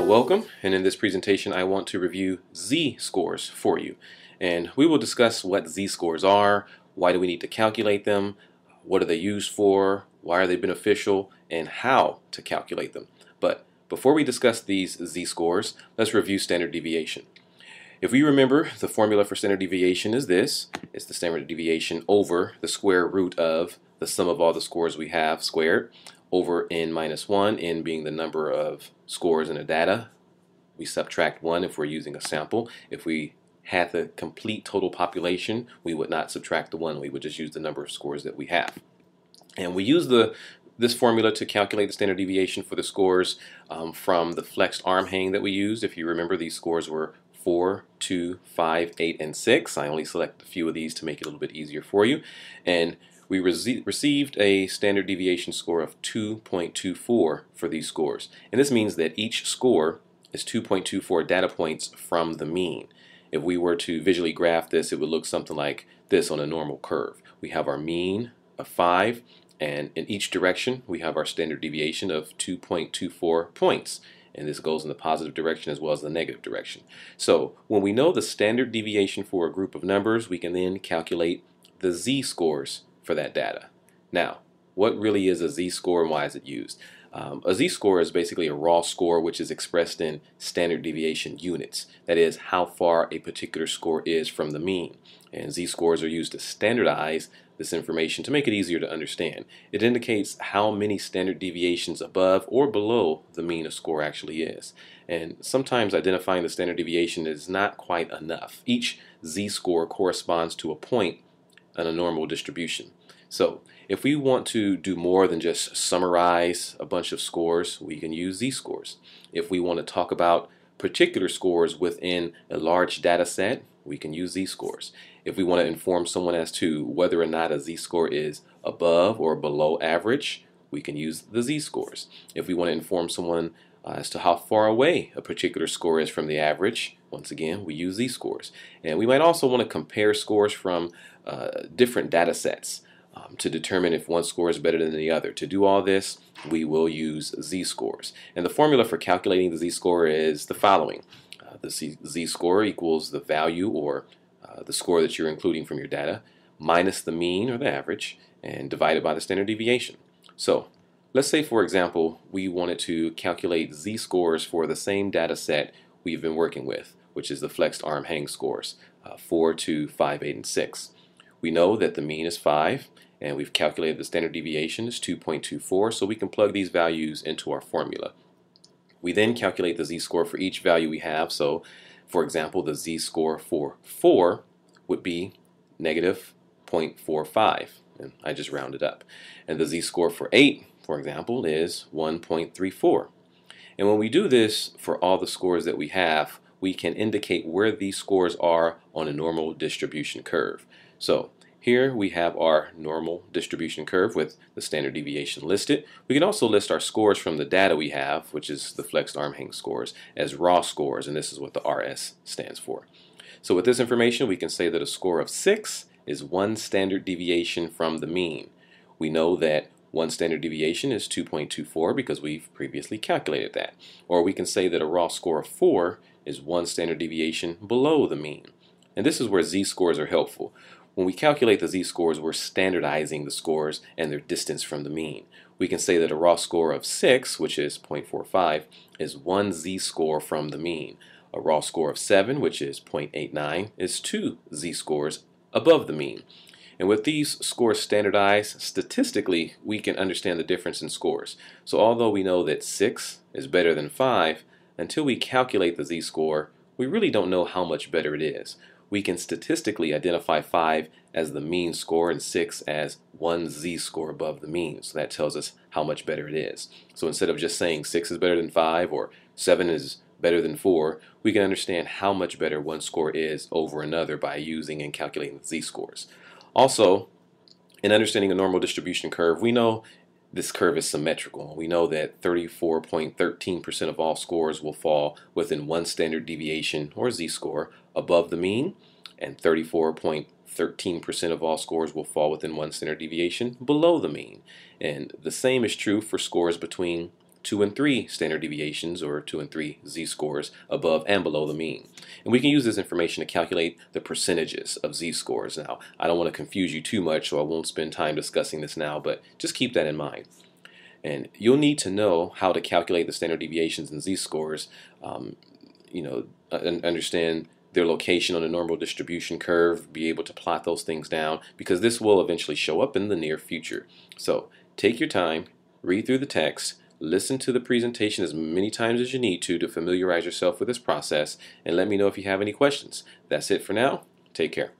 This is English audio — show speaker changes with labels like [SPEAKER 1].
[SPEAKER 1] Welcome, and in this presentation I want to review z-scores for you. And we will discuss what z-scores are, why do we need to calculate them, what are they used for, why are they beneficial, and how to calculate them. But before we discuss these z-scores, let's review standard deviation. If we remember, the formula for standard deviation is this. It's the standard deviation over the square root of the sum of all the scores we have squared over n minus 1, n being the number of scores in the data. We subtract 1 if we're using a sample. If we had the complete total population, we would not subtract the 1. We would just use the number of scores that we have. And we use this formula to calculate the standard deviation for the scores from the flexed arm hang that we used. If you remember, these scores were 4, 2, 5, 8, and 6. I only select a few of these to make it a little bit easier for you. And we received a standard deviation score of 2.24 for these scores. And this means that each score is 2.24 data points from the mean. If we were to visually graph this, it would look something like this on a normal curve. We have our mean of 5, and in each direction we have our standard deviation of 2.24 points. And this goes in the positive direction as well as the negative direction. So when we know the standard deviation for a group of numbers, we can then calculate the z-scores for that data. Now, what really is a z-score and why is it used? A z-score is basically a raw score which is expressed in standard deviation units. That is, how far a particular score is from the mean. And z-scores are used to standardize this information to make it easier to understand. It indicates how many standard deviations above or below the mean a score actually is. And sometimes identifying the standard deviation is not quite enough. Each z-score corresponds to a point on a normal distribution. So if we want to do more than just summarize a bunch of scores, we can use z-scores. If we want to talk about particular scores within a large data set, we can use z-scores. If we want to inform someone as to whether or not a z-score is above or below average, we can use the z-scores. If we want to inform someone as to how far away a particular score is from the average, once again, we use z-scores. And we might also want to compare scores from different data sets to determine if one score is better than the other. To do all this, we will use z-scores. And the formula for calculating the z-score is the following. The z-score equals the value or the score that you're including from your data minus the mean or the average and divided by the standard deviation. So let's say, for example, we wanted to calculate z-scores for the same data set we've been working with, which is the flexed arm hang scores, 4, 2, 5, 8, and 6. We know that the mean is 5, and we've calculated the standard deviation is 2.24, so we can plug these values into our formula. We then calculate the z-score for each value we have. So, for example, the z-score for 4 would be negative 0.45, and I just rounded up. And the z-score for 8, for example, is 1.34. And when we do this for all the scores that we have, we can indicate where these scores are on a normal distribution curve. So here we have our normal distribution curve with the standard deviation listed. We can also list our scores from the data we have, which is the flexed arm hang scores, as raw scores, and this is what the RS stands for. So with this information, we can say that a score of 6 is one standard deviation from the mean. We know that one standard deviation is 2.24 because we've previously calculated that. Or we can say that a raw score of 4 is one standard deviation below the mean. And this is where z-scores are helpful. When we calculate the z-scores, we're standardizing the scores and their distance from the mean. We can say that a raw score of 6, which is 0.45, is one z-score from the mean. A raw score of 7, which is 0.89, is two z-scores above the mean. And with these scores standardized, statistically, we can understand the difference in scores. So although we know that 6 is better than 5, until we calculate the z-score, we really don't know how much better it is. We can statistically identify 5 as the mean score and 6 as one z-score above the mean. So that tells us how much better it is. So instead of just saying 6 is better than 5 or 7 is better than 4, we can understand how much better one score is over another by using and calculating the z-scores. Also, in understanding a normal distribution curve, we know this curve is symmetrical. We know that 34.13% of all scores will fall within one standard deviation or z-score above the mean, and 34.13% of all scores will fall within one standard deviation below the mean. And the same is true for scores between 2 and 3 standard deviations, or 2 and 3 z-scores, above and below the mean. And we can use this information to calculate the percentages of z-scores. Now, I don't want to confuse you too much, so I won't spend time discussing this now, but just keep that in mind. And you'll need to know how to calculate the standard deviations and z-scores, understand their location on the normal distribution curve, be able to plot those things down, because this will eventually show up in the near future. So take your time, read through the text, listen to the presentation as many times as you need to familiarize yourself with this process, and let me know if you have any questions. That's it for now. Take care.